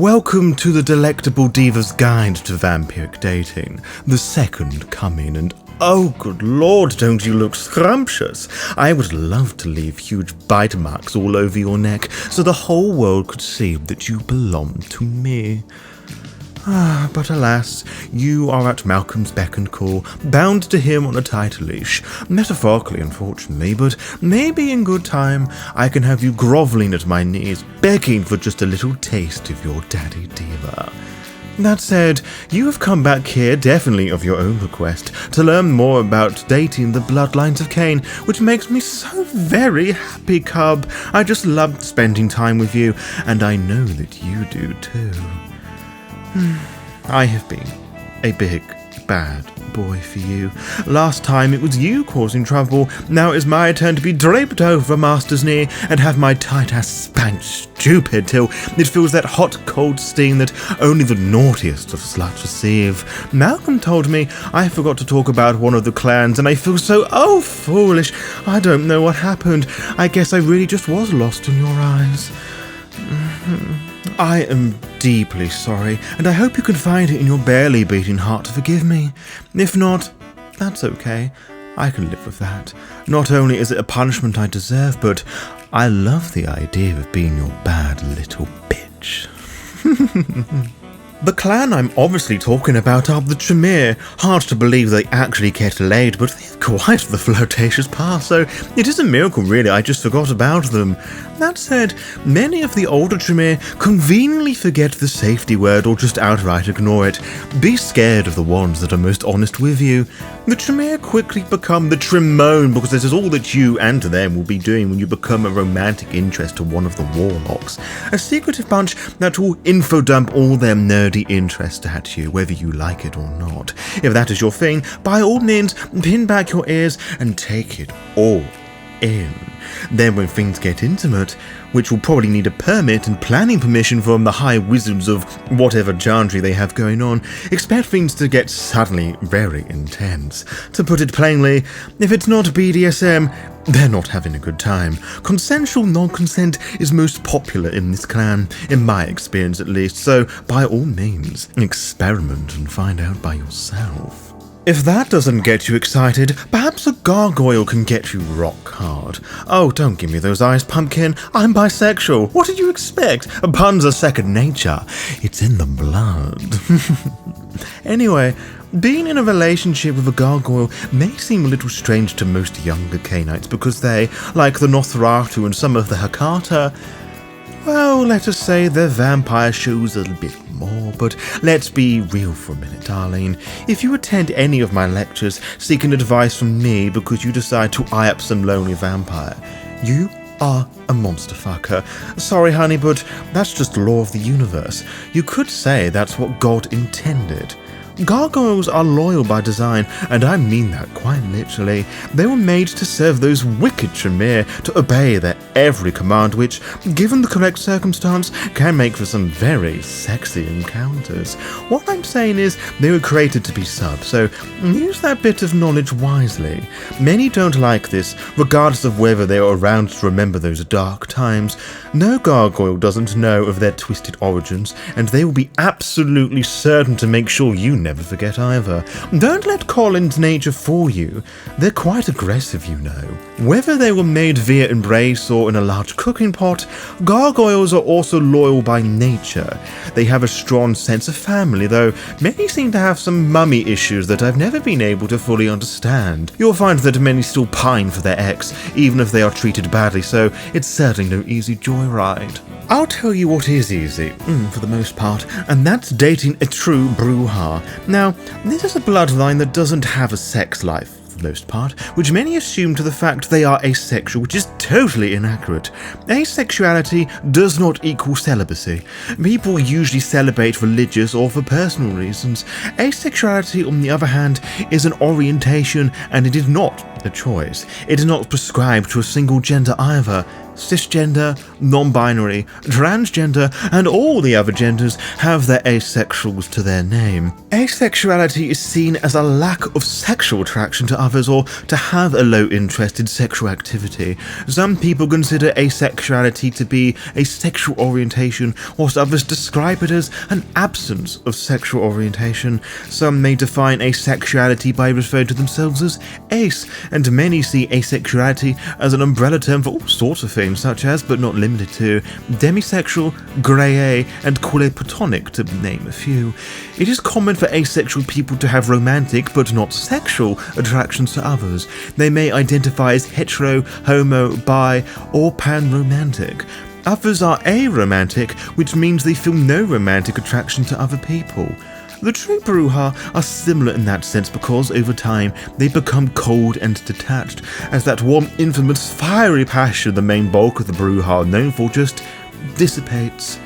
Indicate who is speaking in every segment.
Speaker 1: Welcome to the Delectable Diva's Guide to Vampiric Dating, the second coming, and oh good lord, don't you look scrumptious? I would love to leave huge bite marks all over your neck so the whole world could see that you belong to me. But alas, you are at Malcolm's beck and call, bound to him on a tight leash, metaphorically unfortunately, but maybe in good time I can have you grovelling at my knees, begging for just a little taste of your daddy Diva. That said, you have come back here definitely of your own request, to learn more about dating the bloodlines of Cain, which makes me so very happy, cub. I just loved spending time with you, and I know that you do too. I have been a big, bad boy for you. Last time it was you causing trouble, now it is my turn to be draped over master's knee and have my tight ass spanked stupid till it feels that hot cold sting that only the naughtiest of sluts receive. Malcolm told me I forgot to talk about one of the clans and I feel so foolish. I don't know what happened. I guess I really just was lost in your eyes. I am deeply sorry, and I hope you can find it in your barely beating heart to forgive me. If not, that's okay. I can live with that. Not only is it a punishment I deserve, but I love the idea of being your bad little bitch. The clan I'm obviously talking about are the Tremere. Hard to believe they actually get laid, but they have quite the flirtatious past, so it is a miracle really, I just forgot about them. That said, many of the older Tremere conveniently forget the safety word or just outright ignore it. Be scared of the ones that are most honest with you. The Tremere quickly become the Tremone because this is all that you and them will be doing when you become a romantic interest to one of the warlocks. A secretive bunch that will info-dump all their nerdy interests at you, whether you like it or not. If that is your thing, by all means, pin back your ears and take it all in. Then when things get intimate, which will probably need a permit and planning permission from the high wizards of whatever jandry they have going on, expect things to get suddenly very intense. To put it plainly, if it's not BDSM, they're not having a good time. Consensual non-consent is most popular in this clan, in my experience at least, so by all means, experiment and find out by yourself. If that doesn't get you excited, perhaps a gargoyle can get you rock hard. Oh, don't give me those eyes, pumpkin. I'm bisexual. What did you expect? Puns are second nature. It's in the blood. Anyway, being in a relationship with a gargoyle may seem a little strange to most younger Cainites because they, like the Nosferatu and some of the Hakata, well, let us say their vampire shows a little bit more, but let's be real for a minute, darling. If you attend any of my lectures seeking advice from me because you decide to eye up some lonely vampire, you are a monster fucker. Sorry, honey, but that's just the law of the universe. You could say that's what God intended. Gargoyles are loyal by design, and I mean that quite literally. They were made to serve those wicked Tremere, to obey their every command, which, given the correct circumstance, can make for some very sexy encounters. What I'm saying is, they were created to be subs, so use that bit of knowledge wisely. Many don't like this, regardless of whether they are around to remember those dark times. No gargoyle doesn't know of their twisted origins, and they will be absolutely certain to make sure you never forget either. Don't let Colin's nature fool you. They're quite aggressive, you know. Whether they were made via embrace or in a large cooking pot, gargoyles are also loyal by nature. They have a strong sense of family, though many seem to have some mummy issues that I've never been able to fully understand. You'll find that many still pine for their ex, even if they are treated badly, so it's certainly no easy joyride. I'll tell you what is easy, for the most part, and that's dating a true Bruja. Now, this is a bloodline that doesn't have a sex life, for the most part, which many assume to the fact they are asexual, which is totally inaccurate. Asexuality does not equal celibacy. People usually celebrate religious or for personal reasons. Asexuality, on the other hand, is an orientation, and it is not a choice. It is not prescribed to a single gender either. cisgender, non-binary, transgender, and all the other genders have their asexuals to their name. Asexuality is seen as a lack of sexual attraction to others or to have a low interest in sexual activity. Some people consider asexuality to be a sexual orientation, whilst others describe it as an absence of sexual orientation. Some may define asexuality by referring to themselves as ace, and many see asexuality as an umbrella term for all sorts of things, such as, but not limited to, demisexual, grey A, and quasi-platonic, to name a few. It is common for asexual people to have romantic, but not sexual, attractions to others. They may identify as hetero, homo, bi, or pan-romantic. Others are aromantic, which means they feel no romantic attraction to other people. The true Bruja are similar in that sense because, over time, they become cold and detached, as that warm, infamous, fiery passion the main bulk of the Bruja are known for just dissipates.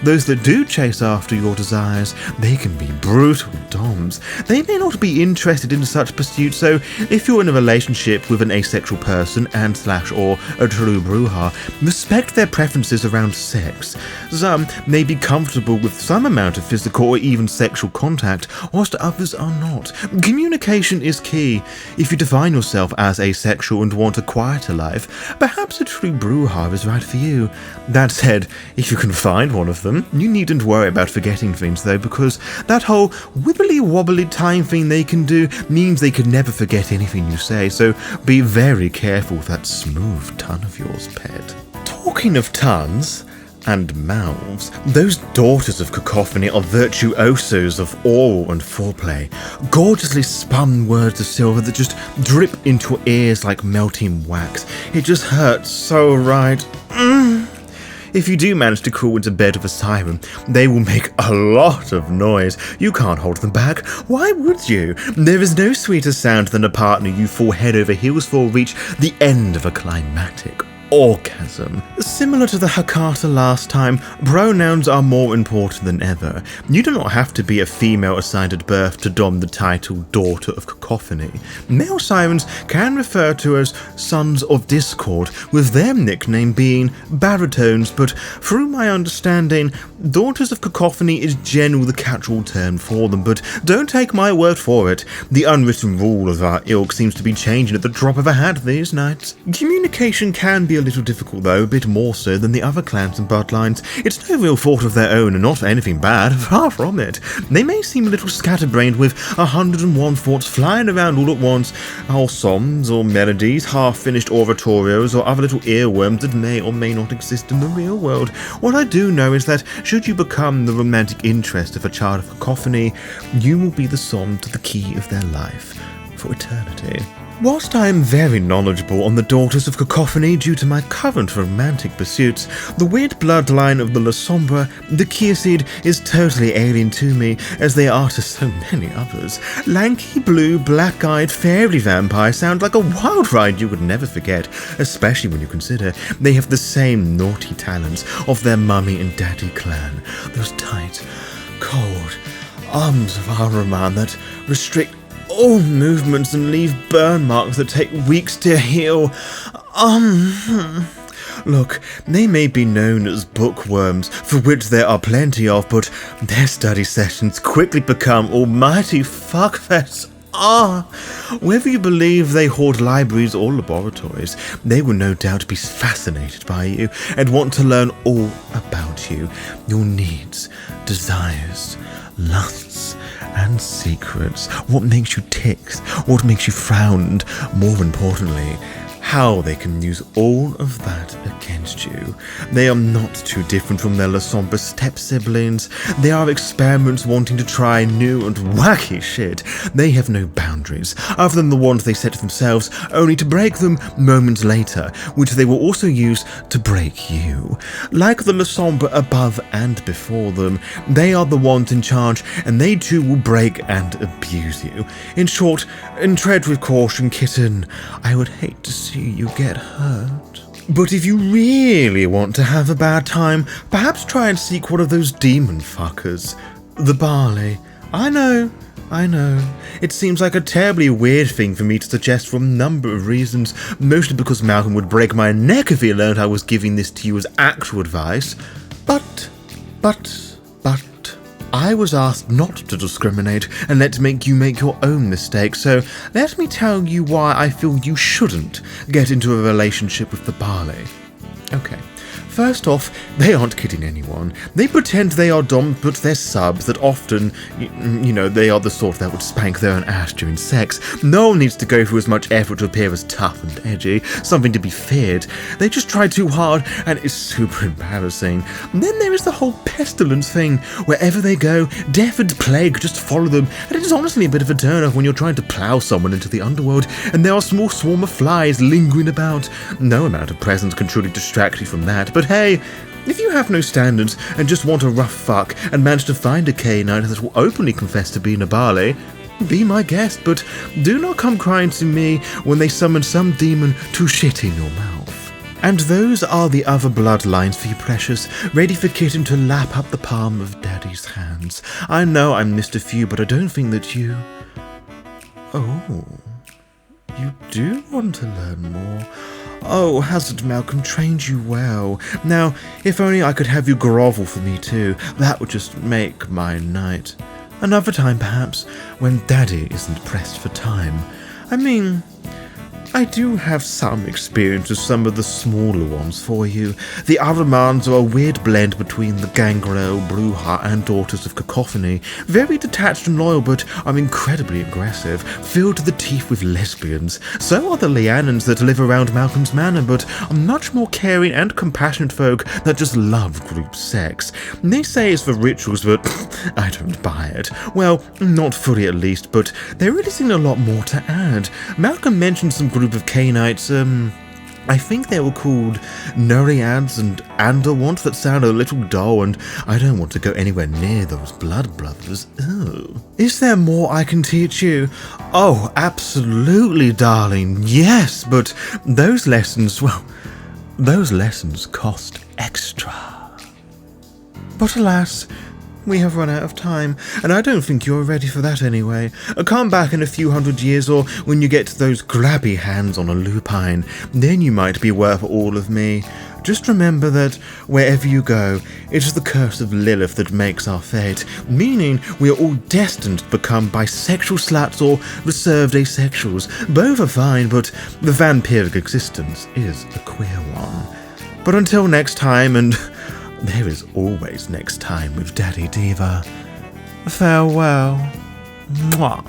Speaker 1: Those that do chase after your desires, they can be brutal doms. They may not be interested in such pursuits, so if you're in a relationship with an asexual person or a true Bruja, respect their preferences around sex. Some may be comfortable with some amount of physical or even sexual contact, whilst others are not. Communication is key. If you define yourself as asexual and want a quieter life, perhaps a true Bruja is right for you. That said, if you can find one of them, you needn't worry about forgetting things though, because that whole wibbly-wobbly time thing they can do means they could never forget anything you say, so be very careful with that smooth tongue of yours, pet. Talking of tongues and mouths, those daughters of cacophony are virtuosos of oral and foreplay, gorgeously spun words of silver that just drip into your ears like melting wax. It just hurts so right. If you do manage to crawl into bed with a siren, they will make a lot of noise. You can't hold them back. Why would you? There is no sweeter sound than a partner you fall head over heels for reach the end of a climactic orgasm. Similar to the Hakata last time, pronouns are more important than ever. You do not have to be a female assigned at birth to don the title Daughter of Cacophony. Male sirens can refer to as Sons of Discord, with their nickname being baritones, but through my understanding, Daughters of Cacophony is generally the catch-all term for them, but don't take my word for it. The unwritten rule of our ilk seems to be changing at the drop of a hat these nights. Communication can be a little difficult though, a bit more so than the other clans and bloodlines. It's no real fault of their own and not anything bad, far from it. They may seem a little scatterbrained with 101 thoughts flying around all at once, or songs or melodies, half-finished oratorios or other little earworms that may or may not exist in the real world. What I do know is that should you become the romantic interest of a child of cacophony, you will be the song to the key of their life for eternity. Whilst I am very knowledgeable on the Daughters of Cacophony due to my current romantic pursuits, the weird bloodline of the La Sombra, the Kierseed, is totally alien to me, as they are to so many others. Lanky, blue, black-eyed, fairy vampires sound like a wild ride you would never forget, especially when you consider they have the same naughty talents of their mummy and daddy clan. Those tight, cold arms of Ahriman that restrict all movements and leave burn marks that take weeks to heal. Look, they may be known as bookworms, for which there are plenty of, but their study sessions quickly become almighty fuckfests. Whether you believe they hoard libraries or laboratories, they will no doubt be fascinated by you and want to learn all about you, your needs, desires, lusts, and secrets, what makes you tick, what makes you frown, and more importantly, how they can use all of that against you. They are not too different from their La Sombra step-siblings. They are experiments wanting to try new and wacky shit. They have no boundaries, other than the ones they set themselves, only to break them moments later, which they will also use to break you. Like the La Sombra above and before them, they are the ones in charge, and they too will break and abuse you. In short, and tread with caution, kitten. I would hate to see you get hurt. But if you really want to have a bad time, perhaps try and seek one of those demon fuckers. The barley, I know. It seems like a terribly weird thing for me to suggest for a number of reasons, mostly because Malcolm would break my neck if he learned I was giving this to you as actual advice. But, I was asked not to discriminate and let you make your own mistakes, so let me tell you why I feel you shouldn't get into a relationship with the Barley. Okay. First off, they aren't kidding anyone. They pretend they are dom, but they're subs that often, they are the sort that would spank their own ass during sex. No one needs to go through as much effort to appear as tough and edgy, something to be feared. They just try too hard, and it's super embarrassing. And then there is the whole pestilence thing. Wherever they go, death and plague just follow them, and it is honestly a bit of a turn-off when you're trying to plough someone into the underworld, and there are a small swarm of flies lingering about. No amount of presence can truly distract you from that, but hey, if you have no standards and just want a rough fuck and manage to find a K-Knight that will openly confess to being a Barley, be my guest, but do not come crying to me when they summon some demon to shit in your mouth. And those are the other bloodlines for you, precious, ready for Kitten to lap up the palm of Daddy's hands. I know I missed a few, but I don't think that you... Oh, you do want to learn more. Oh, hasn't Malcolm trained you well? Now, if only I could have you grovel for me too, that would just make my night. Another time, perhaps, when Daddy isn't pressed for time. I mean, I do have some experience with some of the smaller ones for you. The Aramans are a weird blend between the Gangrel, Brujah, and Daughters of Cacophony. Very detached and loyal, but are incredibly aggressive, filled to the teeth with lesbians. So are the Lianans that live around Malcolm's Manor, but are much more caring and compassionate folk that just love group sex. They say it's for rituals, but I don't buy it. Well, not fully at least, but there really seemed a lot more to add. Malcolm mentioned some group of K-Knights, I think they were called Noriads and Anderwant that sound a little dull, and I don't want to go anywhere near those blood brothers. Ew. Is there more I can teach you? Oh, absolutely, darling, yes, but those lessons cost extra. But alas, we have run out of time, and I don't think you're ready for that anyway. Come back in a few 100 years, or when you get those grabby hands on a lupine, then you might be worth all of me. Just remember that wherever you go, it is the curse of Lilith that makes our fate, meaning we are all destined to become bisexual sluts or reserved asexuals. Both are fine, but the vampiric existence is a queer one. But until next time, and there is always next time with Daddy Diva. Farewell. Mwah.